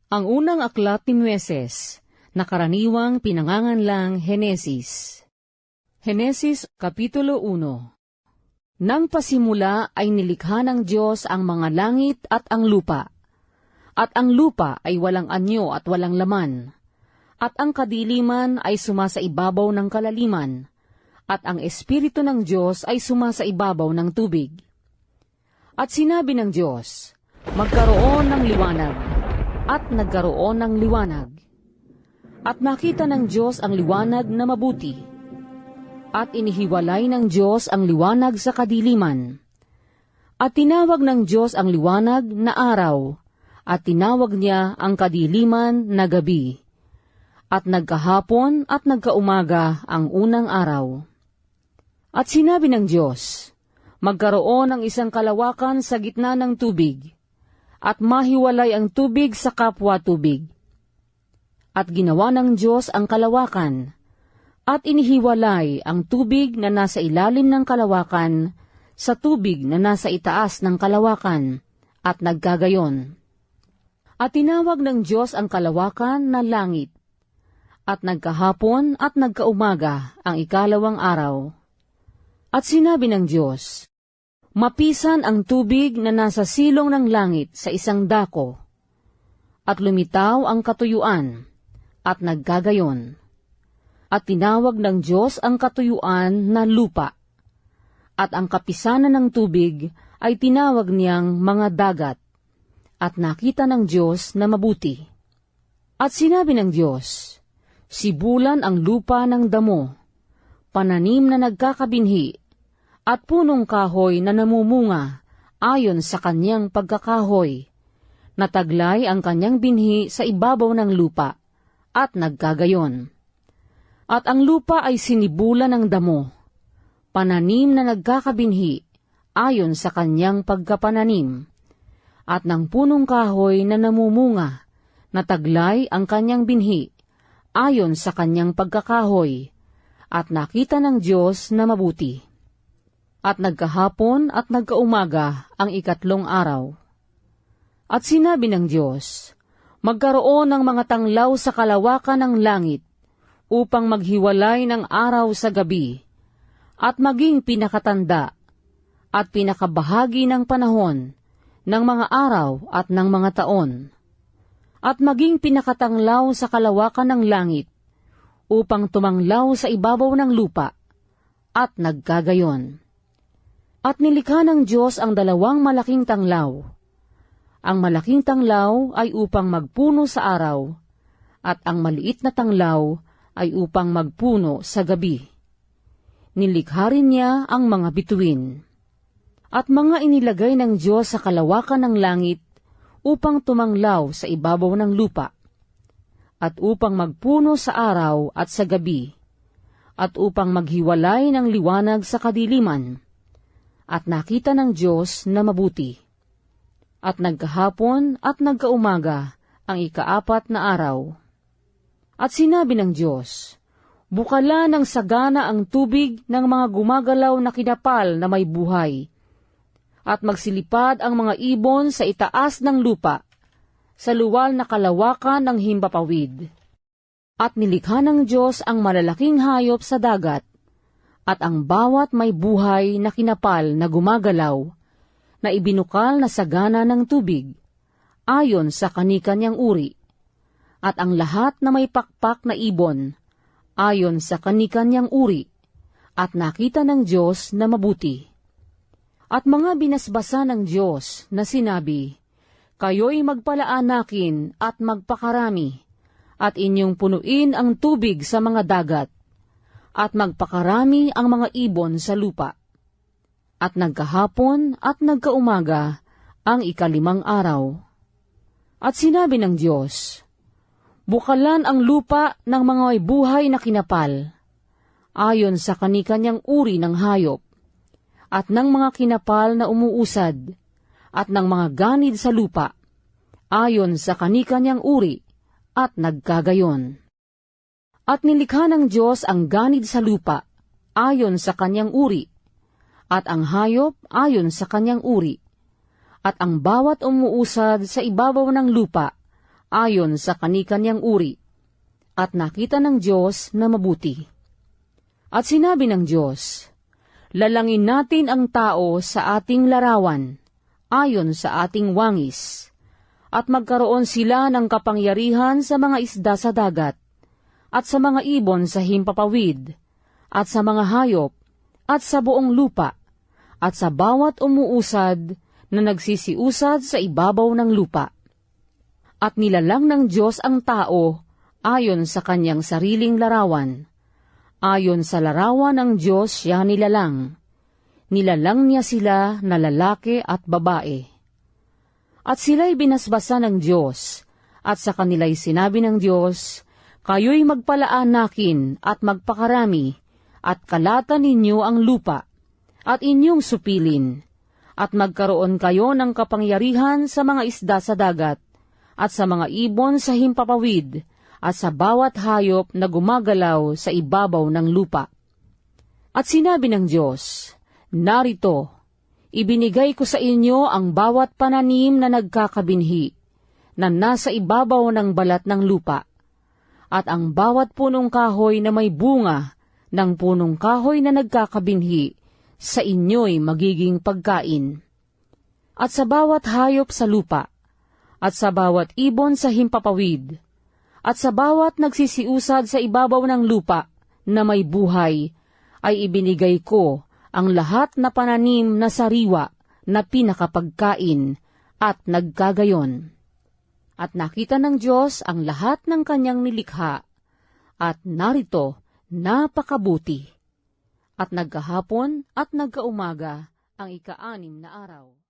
Ang unang aklat ni Moises, na karaniwang pinanganganlang Henesis. Henesis Kapitulo 1. Nang pasimula ay nilikha ng Diyos ang mga langit at ang lupa. At ang lupa ay walang anyo at walang laman. At ang kadiliman ay sumasa ibabaw ng kalaliman. At ang Espiritu ng Diyos ay sumasa ibabaw ng tubig. At sinabi ng Diyos, magkaroon ng liwanag. At nagkaroon ng liwanag. At nakita ng Diyos ang liwanag na mabuti. At inihiwalay ng Diyos ang liwanag sa kadiliman. At tinawag ng Diyos ang liwanag na araw, at tinawag niya ang kadiliman na gabi. At nagkahapon at nagkaumaga ang unang araw. At sinabi ng Diyos, magkaroon ng isang kalawakan sa gitna ng tubig, at mahiwalay ang tubig sa kapwa tubig. At ginawa ng Diyos ang kalawakan, at inihiwalay ang tubig na nasa ilalim ng kalawakan sa tubig na nasa itaas ng kalawakan, at nagkagayon. At tinawag ng Diyos ang kalawakan na langit, at nagkahapon at nagkaumaga ang ikalawang araw. At sinabi ng Diyos, mapisan ang tubig na nasa silong ng langit sa isang dako, at lumitaw ang katuyuan, at nagkagayon. At tinawag ng Diyos ang katuyuan na lupa, at ang kapisanan ng tubig ay tinawag niyang mga dagat, at nakita ng Diyos na mabuti. At sinabi ng Diyos, sibulan ang lupa ng damo, pananim na nagkakabinhi, at punong kahoy na namumunga ayon sa kanyang pagkakahoy, nataglay ang kanyang binhi sa ibabaw ng lupa, at nagkagayon. At ang lupa ay sinibulan ng damo, pananim na nagkakabinhi ayon sa kanyang pagkapananim, at ng punong kahoy na namumunga, nataglay ang kanyang binhi ayon sa kanyang pagkakahoy, at nakita ng Diyos na mabuti. At nagkahapon at nagkaumaga ang ikatlong araw. At sinabi ng Diyos, magkaroon ng mga tanglaw sa kalawakan ng langit, upang maghiwalay ng araw sa gabi, at maging pinakatanda, at pinakabahagi ng panahon, ng mga araw at ng mga taon, at maging pinakatanglaw sa kalawakan ng langit, upang tumanglaw sa ibabaw ng lupa, at nagkagayon. At nilikha ng Diyos ang dalawang malaking tanglaw. Ang malaking tanglaw ay upang magpuno sa araw, at ang maliit na tanglaw ay upang magpuno sa gabi. Nilikha rin niya ang mga bituin. At mga inilagay ng Diyos sa kalawakan ng langit upang tumanglaw sa ibabaw ng lupa, at upang magpuno sa araw at sa gabi, at upang maghiwalay ng liwanag sa kadiliman. At nakita ng Diyos na mabuti. At nagkahapon at nagkaumaga ang ikaapat na araw. At sinabi ng Diyos, bukala ng sagana ang tubig ng mga gumagalaw na kinapal na may buhay, at magsilipad ang mga ibon sa itaas ng lupa, sa luwal na kalawakan ng himpapawid. At nilikha ng Diyos ang malalaking hayop sa dagat, at ang bawat may buhay na kinapal na gumagalaw, na ibinukal na sagana ng tubig, ayon sa kani-kanyang uri, at ang lahat na may pakpak na ibon, ayon sa kani-kanyang uri, at nakita ng Diyos na mabuti. At mga binasbasa ng Diyos na sinabi, kayo'y magpalaanakin at magpakarami, at inyong punuin ang tubig sa mga dagat, at magpakarami ang mga ibon sa lupa. At nagkahapon at nagkaumaga ang ikalimang araw. At sinabi ng Diyos, bukalan ang lupa ng mga may buhay na kinapal, ayon sa kani-kanyang uri ng hayop, at ng mga kinapal na umuusad, at ng mga ganid sa lupa, ayon sa kani-kanyang uri, at nagkagayon. At nilikha ng Diyos ang ganid sa lupa, ayon sa kanyang uri, at ang hayop ayon sa kanyang uri, at ang bawat umuusad sa ibabaw ng lupa, ayon sa kani-kanyang uri. At nakita ng Diyos na mabuti. At sinabi ng Diyos, lalangin natin ang tao sa ating larawan, ayon sa ating wangis, at magkaroon sila ng kapangyarihan sa mga isda sa dagat, at sa mga ibon sa himpapawid, at sa mga hayop, at sa buong lupa, at sa bawat umuusad na nagsisiusad sa ibabaw ng lupa. At nilalang ng Diyos ang tao ayon sa kanyang sariling larawan. Ayon sa larawan ng Diyos siya nilalang. Nilalang niya sila na lalaki at babae. At sila'y binasbasa ng Diyos, at sa kanila'y sinabi ng Diyos, kayo'y magpalaanakin at magpakarami, at kalatan ninyo ang lupa, at inyong supilin, at magkaroon kayo ng kapangyarihan sa mga isda sa dagat, at sa mga ibon sa himpapawid, at sa bawat hayop na gumagalaw sa ibabaw ng lupa. At sinabi ng Diyos, narito, ibinigay ko sa inyo ang bawat pananim na nagkakabinhi, na nasa ibabaw ng balat ng lupa, at ang bawat punong kahoy na may bunga ng punong kahoy na nagkakabinhi, sa inyo'y magiging pagkain. At sa bawat hayop sa lupa, at sa bawat ibon sa himpapawid, at sa bawat nagsisiusad sa ibabaw ng lupa na may buhay, ay ibinigay ko ang lahat na pananim na sariwa na pinakapagkain at nagkagayon. At nakita ng Diyos ang lahat ng kanyang nilikha, at narito, napakabuti. At nagkahapon at nagkaumaga ang ika-6 na araw.